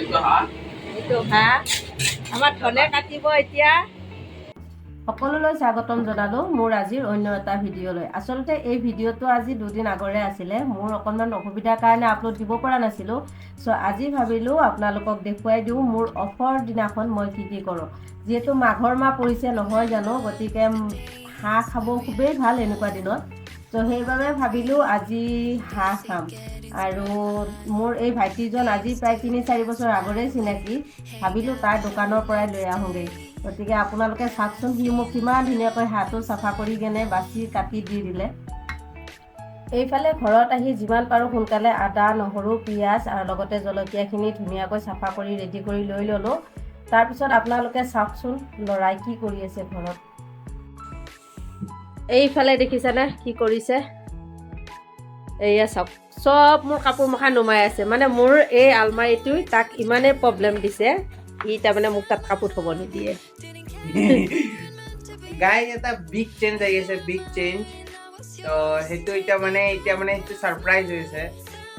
এইটো হাঁহ আমাৰ ধনে কাটিব এতিয়া। সকলোলৈ স্বাগতম জনালো মোৰ আজিৰ অন্য এটা ভিডিঅ'লৈ। আচলতে এই ভিডিঅ'টো আজি দুদিন আগৰে আছিলে, মোৰ অকণমান অসুবিধাৰ কাৰণে আপলোড দিব পৰা নাছিলোঁ। চ' আজি ভাবিলোঁ আপোনালোকক দেখুৱাই দিওঁ মোৰ অফৰ দিনাখন মই কি কৰোঁ। যিহেতু মাঘৰ মাহ পৰিছে নহয় জানো, গতিকে হাঁহ খাব খুবেই ভাল এনেকুৱা দিনত। ত' সেইবাবে ভাবিলোঁ আজি হাঁহ খাম। আৰু মোৰ এই ভাইটিজন আজি প্ৰায় 3-4 বছৰ আগৰে চিনাকি, ভাবিলোঁ তাৰ দোকানৰ পৰাই লৈ আহোঁগৈ। গতিকে আপোনালোকে চাওকচোন, সি মোক কিমান ধুনীয়াকৈ হাঁহটো চাফা কৰি কেনে বাছি কাটি দি দিলে। এইফালে ঘৰত আহি যিমান পাৰোঁ সোনকালে আদা, নহৰু, পিঁয়াজ আৰু লগতে জলকীয়াখিনি ধুনীয়াকৈ চাফা কৰি ৰেডি কৰি লৈ ল'লোঁ। তাৰপিছত আপোনালোকে চাওকচোন ল'ৰাই কি কৰি আছে ঘৰত। এইফালে দেখিছেনে কি কৰিছে? এয়া চাওক, চব মোৰ কাপোৰ মখা নুমাই আছে। মানে মোৰ এই আলমাৰিটোই তাক ইমানেই প্ৰব্লেম দিছে, সি তাৰমানে মোক তাত কাপোৰ থ'ব নিদিয়ে। গাইজ এটা বিগ চেঞ্জ আহি আছে, বিগ চেঞ্জ। তো সেইটো এতিয়া মানে সেইটো ছাৰপ্ৰাইজ হৈছে।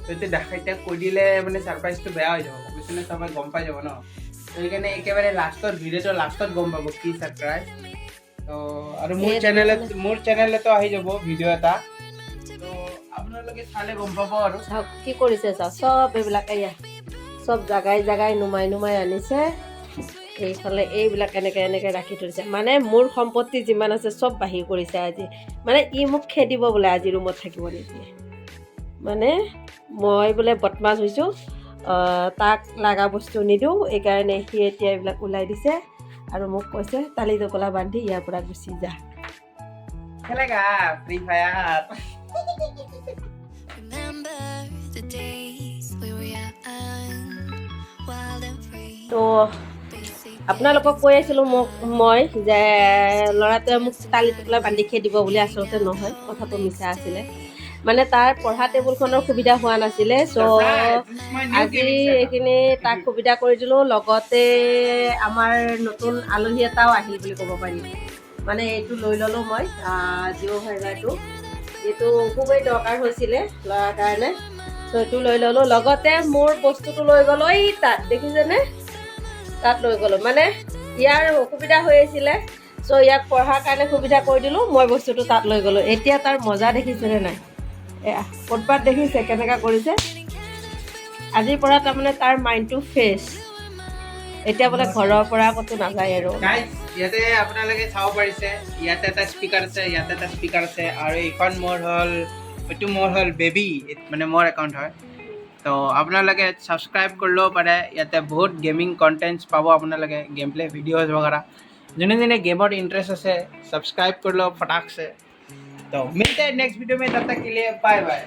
তো এইটো এতিয়া কৈ দিলে মানে ছাৰপ্ৰাইজটো বেয়া হৈ যাব, বুজিছেনে? চবে গম পাই যাব ন। তো সেইকাৰণে একেবাৰে ভিডিঅ'টো লাষ্টত গম পাব কি ছাৰপ্ৰাইজ। তো আৰু মোৰ চেনেলতো আহি যাব ভিডিঅ' এটা। তো আপোনালোকে চালে গম পাব আৰু। চাওক কি কৰিছে, চাওক চব এইবিলাক এয়া চব জাগাই নুমাই আনিছে। এইফালে এইবিলাক এনেকে ৰাখি থৈছে। মানে মোৰ সম্পত্তি যিমান আছে চব বাহিৰ কৰিছে আজি। মানে ই মোক খেদিব বোলে, আজি ৰুমত থাকিব নিদিয়ে। মানে মই বোলে বদমাছ হৈছোঁ, তাক লগা বস্তু নিদিওঁ, এইকাৰণে সি এতিয়া এইবিলাক ওলাই দিছে আৰু মোক কৈছে তালি টোপোলা বান্ধি ইয়াৰ পৰা গুচি যা। খেলেগা ফ্ৰী ফায়াৰ। তো আপোনালোকক কৈ আছিলোঁ মই যে ল'ৰাটোৱে মোক তালি টোপোলা বান্ধি খেদিব বুলি। আচলতে নহয়, কথাটো মিছা আছিলে। মানে তাৰ পঢ়া টেবুলখনৰ সুবিধা হোৱা নাছিলে। চ' আজি এইখিনি তাক সুবিধা কৰি দিলোঁ। লগতে আমাৰ নতুন আলহী এটাও আহিল বুলি ক'ব পাৰি। মানে এইটো লৈ ল'লোঁ মই জিঅ' ফাইবাৰটো, যিটো খুবেই দৰকাৰ হৈছিলে ল'ৰাৰ কাৰণে। চ' এইটো লৈ ল'লোঁ। লগতে মোৰ বস্তুটো লৈ গ'লোঁ এই তাত, দেখিছেনে? তাত লৈ গ'লোঁ। মানে ইয়াৰ অসুবিধা হৈ আছিলে, চ' ইয়াক পঢ়াৰ কাৰণে সুবিধা কৰি দিলোঁ। মই বস্তুটো তাত লৈ গ'লোঁ। এতিয়া তাৰ মজা দেখিছেনে নাই? এয়া ক'ৰবাত দেখিছে কেনেকুৱা কৰিছে? আজিৰ পৰা তাৰমানে তাৰ মাইণ্ডটো ফ্ৰেছ। এতিয়া বোলে ঘৰৰ পৰা ক'তো নাযায় আৰু। ইয়াতে আপোনালোকে চাব পাৰিছে, ইয়াতে এটা স্পীকাৰ আছে, ইয়াতে এটা স্পীকাৰ আছে। আৰু এইটো মোৰ হ'ল বেবী, মানে মোৰ একাউণ্ট হয়। তো আপোনালোকে ছাবস্ক্ৰাইব কৰি ল'ব পাৰে। ইয়াতে বহুত গেমিং কণ্টেণ্টছ পাব আপোনালোকে, গেম প্লে ভিডিঅ'জ বগেৰা। যোনে गेमर इंटरेस्ट আছে सब्सक्राइब कर लो फटाक से। तो मिलते हैं नेक्स्ट वीडियो में, तब तक के लिए बाय बाय।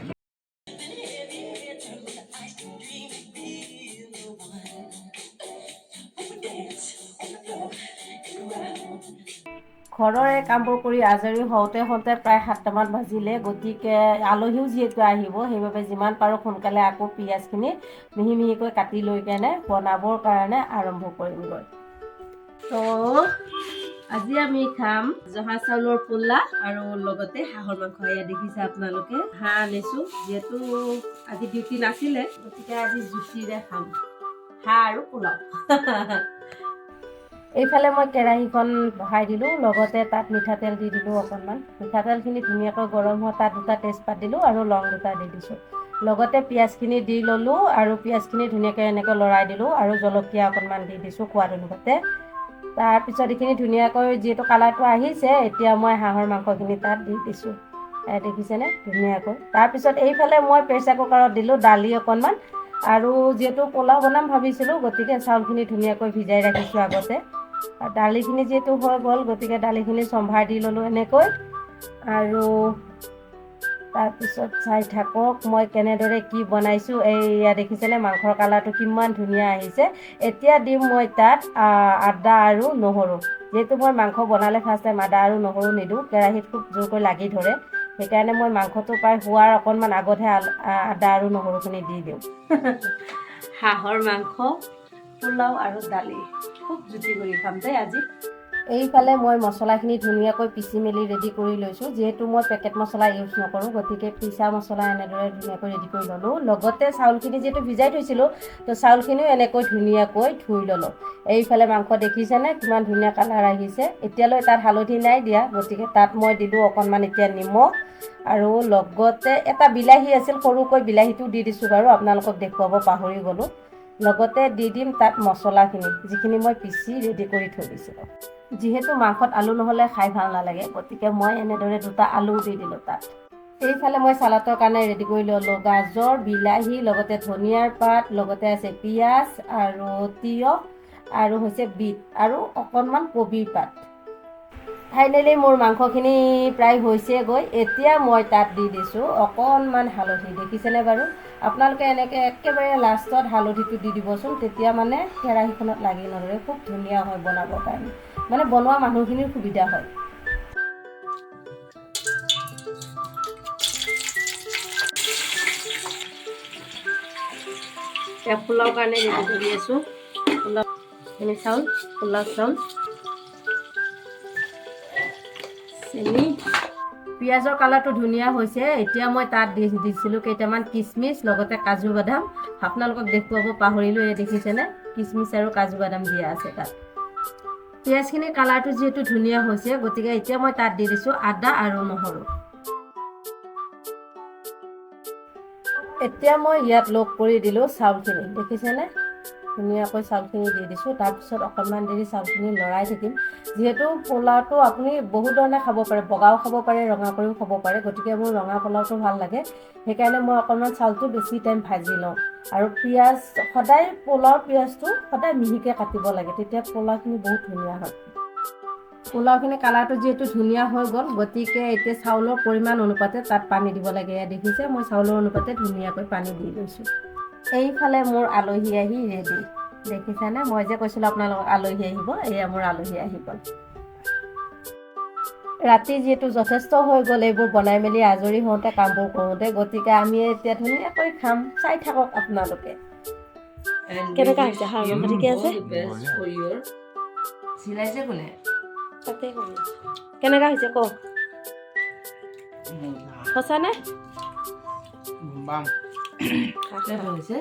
ঘৰৰ এই কামবোৰ কৰি আজৰি হওঁতে প্ৰায় 7টামান বাজিলে। গতিকে আলহীও যিহেতু আহিব, সেইবাবে যিমান পাৰোঁ সোনকালে আকৌ পিঁয়াজখিনি মিহিকৈ কাটি লৈ কেনে বনাবৰ কাৰণে আৰম্ভ কৰিমগৈ। তো আজি আমি খাম জহা চাউলৰ পোলা আৰু লগতে হাঁহৰ মাংস। এয়া দেখিছে আপোনালোকে, হাঁহ আনিছোঁ। যিহেতু আজি ডিউটি নাছিলে, গতিকে আজি জুতিৰে খাম হাঁহ আৰু পোলাও। এইফালে মই কেৰাহীখন বহাই দিলোঁ, লগতে তাত মিঠাতেল দি দিলোঁ অকণমান। মিঠাতেলখিনি ধুনীয়াকৈ গৰম হোৱা তাত 2টা তেজপাত দিলোঁ আৰু লং 2টা দি দিছোঁ। লগতে পিঁয়াজখিনি দি ল'লোঁ আৰু পিঁয়াজখিনি ধুনীয়াকৈ এনেকৈ লৰাই দিলোঁ আৰু জলকীয়া অকণমান দি দিছোঁ সোৱাদ অনুপাতে। তাৰপিছত এইখিনি ধুনীয়াকৈ যিহেতু কালাৰটো আহিছে, এতিয়া মই হাঁহৰ মাংসখিনি তাত দি দিছোঁ। দেখিছেনে ধুনীয়াকৈ। তাৰপিছত এইফালে মই প্ৰেছাৰ কুকাৰত দিলোঁ দালি অকণমান। আৰু যিহেতু পোলাও বনাম ভাবিছিলোঁ, গতিকে চাউলখিনি ধুনীয়াকৈ ভিজাই ৰাখিছোঁ আগতে। দালিখিনি যিহেতু হৈ গ'ল, গতিকে দালিখিনি চম্ভাৰ দি ল'লোঁ এনেকৈ। আৰু তাৰপিছত চাই থাকক মই কেনেদৰে কি বনাইছোঁ। এইয়া দেখিছেনে মাংসৰ কালাৰটো কিমান ধুনীয়া আহিছে। এতিয়া দিম মই তাত আদা আৰু নহৰু। যিহেতু মই মাংস বনালে ফাৰ্ষ্ট টাইম আদা আৰু নহৰু নিদিওঁ, কেৰাহীত খুব জোৰকৈ লাগি ধৰে। সেইকাৰণে মই মাংসটো প্ৰায় হোৱাৰ অকণমান আগতহে আদা আৰু নহৰুখিনি দি দিওঁ। হাঁহৰ মাংস, পোলাও আৰু দালি খুব জুতি কৰি খাম দেই আজি। এইফালে মই মছলাখিনি ধুনীয়াকৈ পিচি মেলি ৰেডি কৰি লৈছোঁ। যিহেতু মই পেকেট মছলা ইউজ নকৰোঁ, গতিকে পিচা মছলা এনেদৰে ধুনীয়াকৈ ৰেডি কৰি ল'লোঁ। লগতে চাউলখিনি যিহেতু ভিজাই থৈছিলোঁ, তো চাউলখিনিও এনেকৈ ধুনীয়াকৈ ধুই ল'লোঁ। এইফালে মাংস দেখিছেনে কিমান ধুনীয়া কালাৰ আহিছে। এতিয়ালৈ তাত হালধি নাই দিয়া, গতিকে তাত মই দিলোঁ অকণমান এতিয়া নিমখ আৰু লগতে এটা বিলাহী আছিল, সৰুকৈ বিলাহীটো দি দিছোঁ বাৰু, আপোনালোকক দেখুৱাব পাহৰি গ'লোঁ। লগতে দি দিম তাত মছলাখিনি, যিখিনি মই পিচি ৰেডি কৰি থৈ দিছিলোঁ। যিহেতু মাংসত আলু নহ'লে খাই ভাল নালাগে, গতিকে মই এনেদৰে 2টা আলু দি দিলোঁ তাত। এইফালে মই চালাডৰ কাৰণে ৰেডি কৰি ল'লোঁ গাজৰ, বিলাহী, লগতে ধনিয়াৰ পাত, লগতে আছে পিঁয়াজ আৰু তিয়ঁহ আৰু হৈছে বিট আৰু অকণমান কবিৰ পাত। ফাইনেলি মোৰ মাংসখিনি প্ৰায় হৈছেগৈ। এতিয়া মই তাত দি দিছোঁ অকণমান হালধি, দেখিছেনে বাৰু? আপোনালোকে এনেকৈ একেবাৰে লাষ্টত হালধিটো দি দিবচোন, তেতিয়া মানে কেৰাহীখনত লাগি নধৰে, খুব ধুনীয়া হয় বনাবৰ কাৰণে, মানে বনোৱা মানুহখিনিৰ সুবিধা হয়। এতিয়া পোলাও কাৰণে ৰেডি কৰি আছোঁ। পোলাওখিনি চাউল, পোলাও চাউল, চেনি, পিঁয়াজৰ কালাৰটো ধুনীয়া হৈছে। এতিয়া মই তাত দিছিলোঁ কেইটামান কিচমিচ, লগতে কাজু বাদাম। আপোনালোকক দেখুৱাব পাহৰিলোঁ, এই দেখিছেনে কিচমিচ আৰু কাজু বাদাম দিয়া আছে তাত। পিঁয়াজখিনিৰ কালাৰটো যিহেতু ধুনীয়া হৈছে, গতিকে এতিয়া মই তাত দি দিছোঁ আদা আৰু নহৰু। এতিয়া মই ইয়াত লগ কৰি দিলোঁ চাউলখিনি, দেখিছেনে ধুনীয়াকৈ চাউলখিনি দি দিছোঁ। তাৰপিছত অকণমান দেৰি চাউলখিনি লৰাই থাকিম। যিহেতু পোলাওটো আপুনি বহুত ধৰণে খাব পাৰে, বগাও খাব পাৰে, ৰঙা কৰিও খাব পাৰে, গতিকে মোৰ ৰঙা পোলাওটো ভাল লাগে, সেইকাৰণে মই অকণমান চাউলটো বেছি টাইম ভাজি লওঁ। আৰু পিঁয়াজ সদায়, পোলাওৰ পিঁয়াজটো সদায় মিহিকৈ কাটিব লাগে, তেতিয়া পোলাওখিনি বহুত ধুনীয়া হয়। পোলাওখিনি কালাৰটো যিহেতু ধুনীয়া হৈ গ'ল, গতিকে এতিয়া চাউলৰ পৰিমাণ অনুপাতে তাত পানী দিব লাগে। দেখিছে মই চাউলৰ অনুপাতে ধুনীয়াকৈ পানী দি লৈছোঁ। এইফালে মোৰ আলহী আহি ৰেডি, দেখিছেনে? মই যে কৈছিলোঁ আপোনালোকক আলহী আহিব, এয়া মোৰ আলহী আহি গ'ল। ৰাতি যিহেতু যথেষ্ট হৈ গ'ল এইবোৰ বনাই মেলি আজৰি হওঁতে, কামবোৰ কৰোঁতে, গতিকে আমি এতিয়া ধুনীয়াকৈ খাম। চাই থাকক আপোনালোকে। কেনেকুৱা হৈছে? হাঁহ মাংস ঠিকে আছে? চিলাইছে কোনে? তাতে কৰি কেনেকুৱা হৈছে কওক? সঁচানে? বাম হৈছে